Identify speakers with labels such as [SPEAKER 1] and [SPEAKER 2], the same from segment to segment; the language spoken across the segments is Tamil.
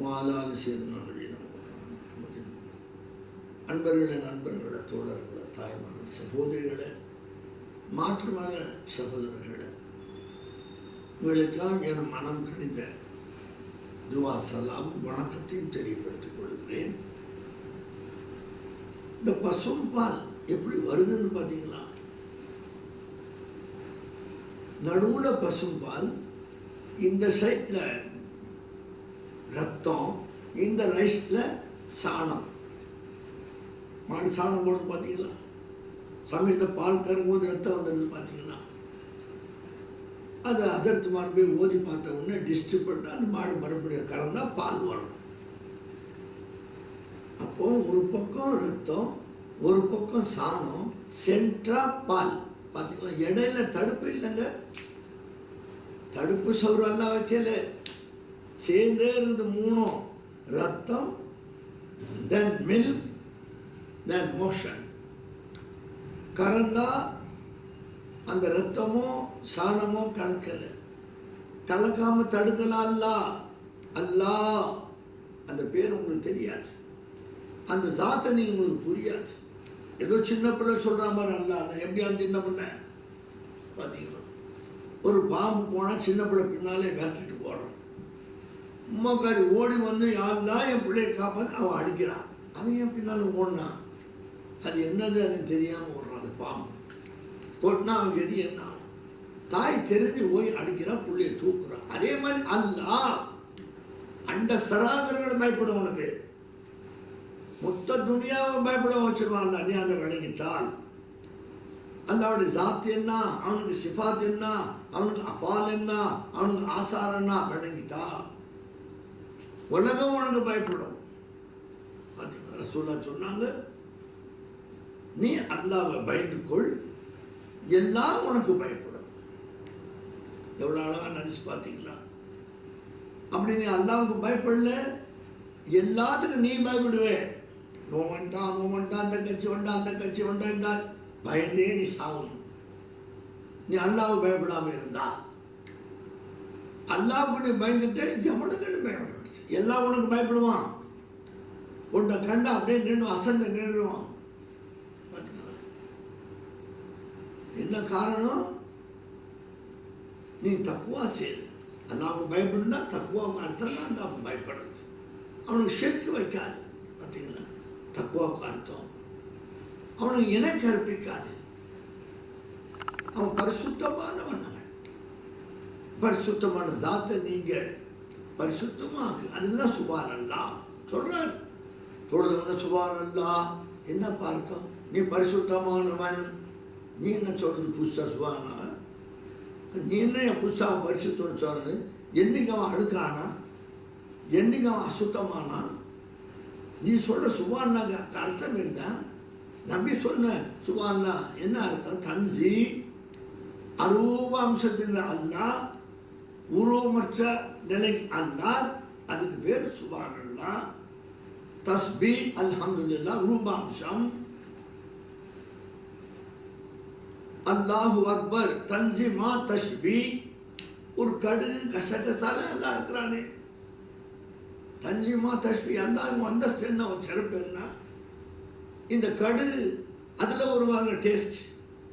[SPEAKER 1] மாலாது செய்து அன்பர்களே, நண்பர்களே, தோழர்களே, தாய்மான சகோதரிகளே, மாற்றுமான சகோதரர்களே, உங்களுக்கெல்லாம் என் மனம் கணிந்த துவா சலாம் வணக்கத்தையும் தெரியப்படுத்திக் கொள்கிறேன். இந்த பசும்பால் எப்படி வருதுன்னு பார்த்தீங்களா? நடுவில் பசும்பால், இந்த சைடில் ரத்தம், இந்த ரைட்டில் சாணம். மாடு சாணம் போடுறது பார்த்தீங்களா? சமயத்தில் பால் கறங்கும்போது ரத்தம் வந்துடுது பார்த்தீங்களா? அது அதற்கு மறுபடியும் ஓதி பார்த்த உடனே டிஸ்ட்ரிபியூட் அந்த மாடு மறுபடியும் கறந்தா பால் வரும். அப்போ ஒரு பக்கம் ரத்தம், ஒரு பக்கம் சாணம், சென்ட்ரா பால். பார்த்தீங்களா? இடையில தடுப்பு இல்லைங்க. தடுப்பு சவுறு எல்லாம் வைக்கல, சேர்ந்தே இருந்து மூணும், ரத்தம், தென் மில்க், தென் மோஷன். கறந்தா அந்த ரத்தமோ சாணமோ கலக்கலை, கலக்காம தடுக்கலாம். அல்லா அந்த பேர் உங்களுக்கு தெரியாது, அந்த ஜாத்தை நீங்கள் உங்களுக்கு புரியாது. ஏதோ சின்ன பிள்ளை சொல்கிற மாதிரி அல்லா எப்படியாவது சின்ன பிள்ளை பார்த்தீங்களா? ஒரு பாம்பு போனால் சின்ன பிள்ளை பின்னாலே விரட்டிட்டு போடுறான். அம்மாக்காரி ஓடி வந்து யாரெல்லாம் என் பிள்ளையை காப்பாற்று அவன் அடிக்கிறான். அவன் என் பின்னால் ஓடினான். அது என்னது அது தெரியாமல் ஓடுறான். அந்த பாம்பு கொட்டினா அவன் எது என்ன? தாய் தெரிஞ்சு போய் அடிக்கிறான், பிள்ளைய தூக்குறான். அதே மாதிரி அல்லா அண்ட சராசரங்களை பயப்படும். உனக்கு மொத்த துணியாவை பயப்பட வச்சிருவான்ல. நீ அதை விளங்கிட்டால் அல்லாவுடைய ஜாத் என்ன, அவனுக்கு சிஃபாத் என்ன, அவனுக்கு அஃபால் என்ன, அவனுக்கு ஆசார் என்ன விளங்கிட்டா உலகம் உனக்கு பயப்படும். பார்த்தீங்களா? ரசூலுல்லாஹ் சொன்னாங்க, நீ அல்லாவை பயந்துக்கொள், எல்லாம் உனக்கு பயப்படும். எவ்வளோ அழகாக நினச்சி பார்த்தீங்களா? அப்படி நீ அல்லாவுக்கு பயப்படல, எல்லாத்துக்கும் நீ பயப்படுவே. இவன் வந்துட்டான், அந்த கட்சி வந்தான், அந்த கட்சி வந்தான், இந்த பயந்தே நீ சாகணும். நீ அல்லாவை பயப்படாமல் இருந்தா, அல்லாவுக்கு நீ பயந்துட்டு எவனுக்கு பயப்பட, எல்லாம் உனக்கு பயப்படுவான். உன்னை கண்டா அப்படியே நின்று அசந்த நின்றுவான். என்ன காரணம்? நீ தக்குவா செய்ய. அல்லாவுக்கு பயப்படுனா தக்குவாவுக்கு அர்த்தம் தான் அல்லாவுக்கு பயப்படுறது. அவனுக்கு ஷெர்க்கு வைக்காது. பார்த்தீங்களா? தக்குவாவுக்கு அர்த்தம் அவனுக்கு இணை கற்பிக்காது. அவன் பரிசுத்தமானவன். அவன் பரிசுத்தமான ஜாத்தை நீங்கள் பரிசுத்தமாக்கு. அதுக்குதான் சுபான் அல்லாஹ் சொல்றார். தொழுதவன சுபான் அல்லாஹ் என்ன பார்த்தோம்? நீ பரிசுத்தமானவன். நீ என்ன சொல்கிறது? புதுசாக சுபானா? நீ என்ன புதுசாக பரிசுத்தோடு சொல்கிறது? என்னைக்கு அவன் அழுக்கானா? என்னைக்கு அவன் அசுத்தமானா? நீ சொல்கிற சுபான்னாக்கு அர்த்தம் என்ன? நம்பி சொன்ன சுபான்னா என்ன அர்த்தம்? தன்சி அரூப அம்சத்தின் அல்லாஹ், உருவமற்ற நிலை அல்லாஹ், அதுக்கு பேர் சுபான் அல்லாஹ். தஸ்பீ அல்ஹம்துலில்லாஹ் ரூபாம்சம். அல்லாஹு அக்பர் தன்சிமா தஷ்பி. ஒரு கடுகு கசகசால எல்லாம் இருக்கிறானே, தன்சிமா தஷ்பி. எல்லாரும் அந்தஸ்து என்ன, சிறப்பு என்ன? இந்த கடுகு அதில் ஒரு வகை டேஸ்ட்,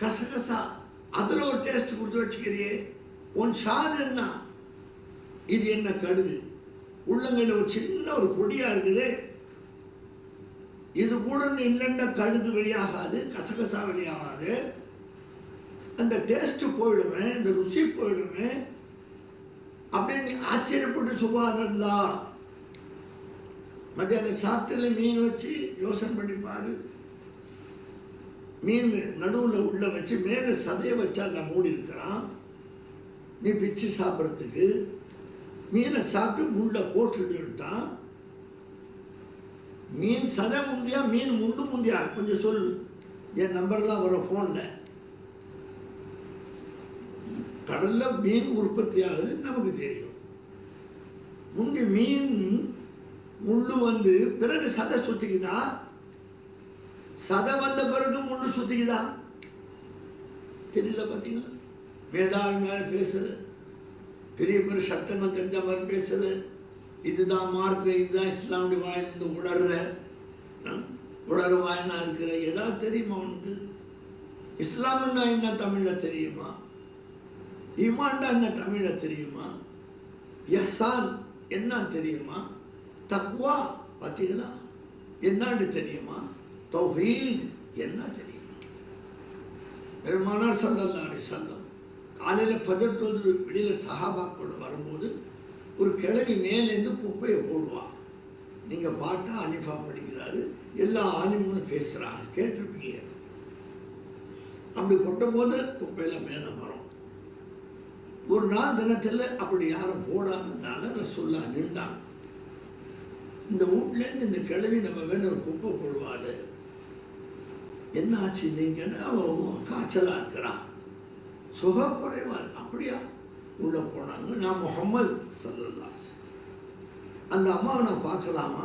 [SPEAKER 1] கசகசா அதில் ஒரு டேஸ்ட் கொடுத்து வச்சுக்கிறியே. உன் ஷான் என்ன? இது என்ன கடுகு? உள்ளங்கையில் ஒரு சின்ன ஒரு பொடியாக இருக்குது. இது கூட இல்லைன்னா கடுகு வெளியாகாது, கசகசா வெளியாகாது. அந்த டேஸ்ட்டு போயிடுமே, இந்த ருசி போயிடுமே அப்படின்னு நீ ஆச்சரியப்பட்டு சுபானல்லாஹ். மத்தியானம் சாப்பிட்டல மீன் வச்சு யோசனை பண்ணி பாரு. மீன் நடுவில் உள்ள வச்சு மேலே சதையை வச்சா நான் மூடி இருக்கிறான். நீ பிச்சு சாப்பிட்றதுக்கு மீனை சாப்பிட்டு முள்ளை போட்டுட்டான். மீன் சதை முந்தியா, மீன் முள்ளு முந்தியா? கொஞ்சம் சொல். என் நம்பர்லாம் வரும் ஃபோனில். கடலில் மீன் உற்பத்தி ஆகுது நமக்கு தெரியும். முந்தி மீன் முள்ளு வந்து பிறகு சதை சுத்திக்குதா? சதை வந்த பிறகு முள்ளு சுத்திக்குதா? தெரியல. பார்த்தீங்களா? மேதாவி மாதிரி பேசுற, பெரிய பெரிய சட்டங்கள் தெரிஞ்ச மாதிரி பேசுற, இதுதான் மார்க்கம், இதுதான் இஸ்லாமுடைய வாயிலிருந்து உளறு வாயினா இருக்கிற ஏதாவது தெரியுமா உனக்கு? இஸ்லாம்னா என்ன தமிழில் தெரியுமா? ஈமான்டா என்ன தமிழில் தெரியுமா? இஹ்சான் என்ன தெரியுமா? தக்வா பார்த்தீங்களா என்னான்னு தெரியுமா? தௌஹீத் என்ன தெரியுமா? பெருமானார் ஸல்லல்லாஹு அலைஹி வஸல்லம் காலையில் ஃபஜர் தொழுது வெளியில் சஹாபாக்களோடு வரும்போது ஒரு கிழவி மேலேருந்து குப்பையை போடுவா. நீங்கள் பாட்டா அனிஃபா படிக்கிறாரு, எல்லா ஆலிமும் பேசுகிறாங்க, கேட்டிருப்பீங்க. அப்படி கொட்டும் போது குப்பையில் மேலே வரும். ஒரு நாள் தினத்தில் அப்படி யாரும் போடாததுனால ரசூலுல்லாஹ் நின்றாங்க. இந்த வீட்டிலேருந்து இந்த கிழவி நம்ம மேலே ஒரு குப்பை போடுவாள், என்ன ஆச்சு நீங்கன்னா அவன் காய்ச்சலாக இருக்கிறான், சுக குறைவா இருக்கு. அப்படியா? உள்ளே போனாங்க. நான் முஹம்மது ஸல்லல்லாஹு அலைஹி வஸல்லம், அந்த அம்மாவை நான் பார்க்கலாமா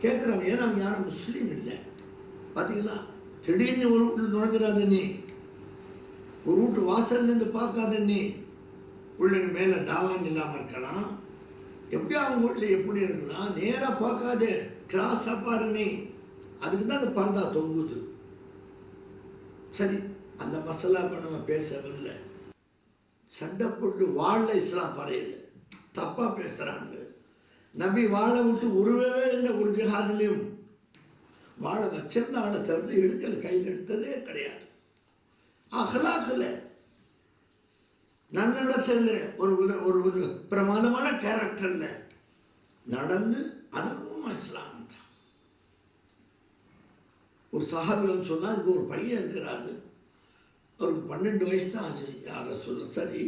[SPEAKER 1] கேட்குறாங்க. ஏன்னா அவங்க யாரும் முஸ்லீம் இல்லை. பார்த்தீங்களா, திடீர்னு ஒரு வீட்டில் நுழைஞ்சிடாத நீ, ஒரு வீட்டு வாசல்லேருந்து பார்க்காத நீ, உள்ள மேலே தாவான் இல்லாமல் இருக்கலாம். எப்படி அவங்க வீட்டில் எப்படி இருக்கலாம், நேராக பார்க்காதே, கிராஸாக பாரு நீ. அதுக்கு தான் அந்த பர்தா தொங்குது. சரி, அந்த மசாலா இப்போ நம்ம பேசவில்லை. சண்டை போட்டு வாழ இஸ்லாம் பறையில தப்பாக பேசுகிறாங்க. நபி வாழை விட்டு உருவவே இல்லை. ஒரு ஜிஹாதிலையும் வாழை வச்சிருந்த ஆளை தவிர்த்து எடுக்கல, கையில் எடுத்ததே கிடையாது. அஹ்லாக்கில் நன்னடத்தில் ஒரு ஒரு ஒரு பிரமாதமான கேரக்டரில் நடந்து அனுபவம் இஸ்லாம் தான். ஒரு சஹாபின்னு சொன்னால் இங்கே ஒரு பையன் இருக்கிறாரு, அவருக்கு 12 வயசு தான் ஆச்சு. யாரை சொல்ல சரி,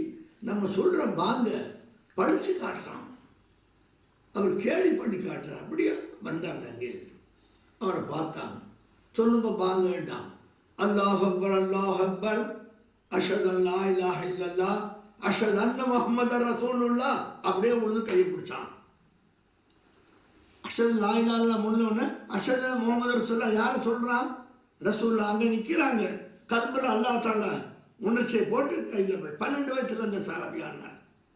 [SPEAKER 1] நம்ம சொல்கிற பாங்க படித்து காட்டுறான், அவர் கேலி பண்ணி காட்டுறார். அப்படியே வந்தாங்க, அங்கே அவரை பார்த்தாங்க. சொல்லுங்க பாங்கட்டான். அல்லாஹ் அக்பர் அல்லாஹ் அக்பர் அஷஹது அல்லா இலாஹ இல்லல்லாஹ் அஷஹது அன்ன முஹம்மதர் ரசூலுல்லாஹ். அப்படியே ஒன்று கையை பிடிச்சான். அஷஹது லா இலாஹ இல்லல்லாஹ் முன்னோடனே அஷஹது முஹம்மது ரசூலுல்லாஹ் யாரை சொல்கிறான்? ரசூலுல்லாஹ். அங்கே நிற்கிறாங்க. கல்பில் அல்லாஹ் தாலா உணர்ச்சியை போட்டு கையில் 12 வயசுல அந்த சஹாபியானார்.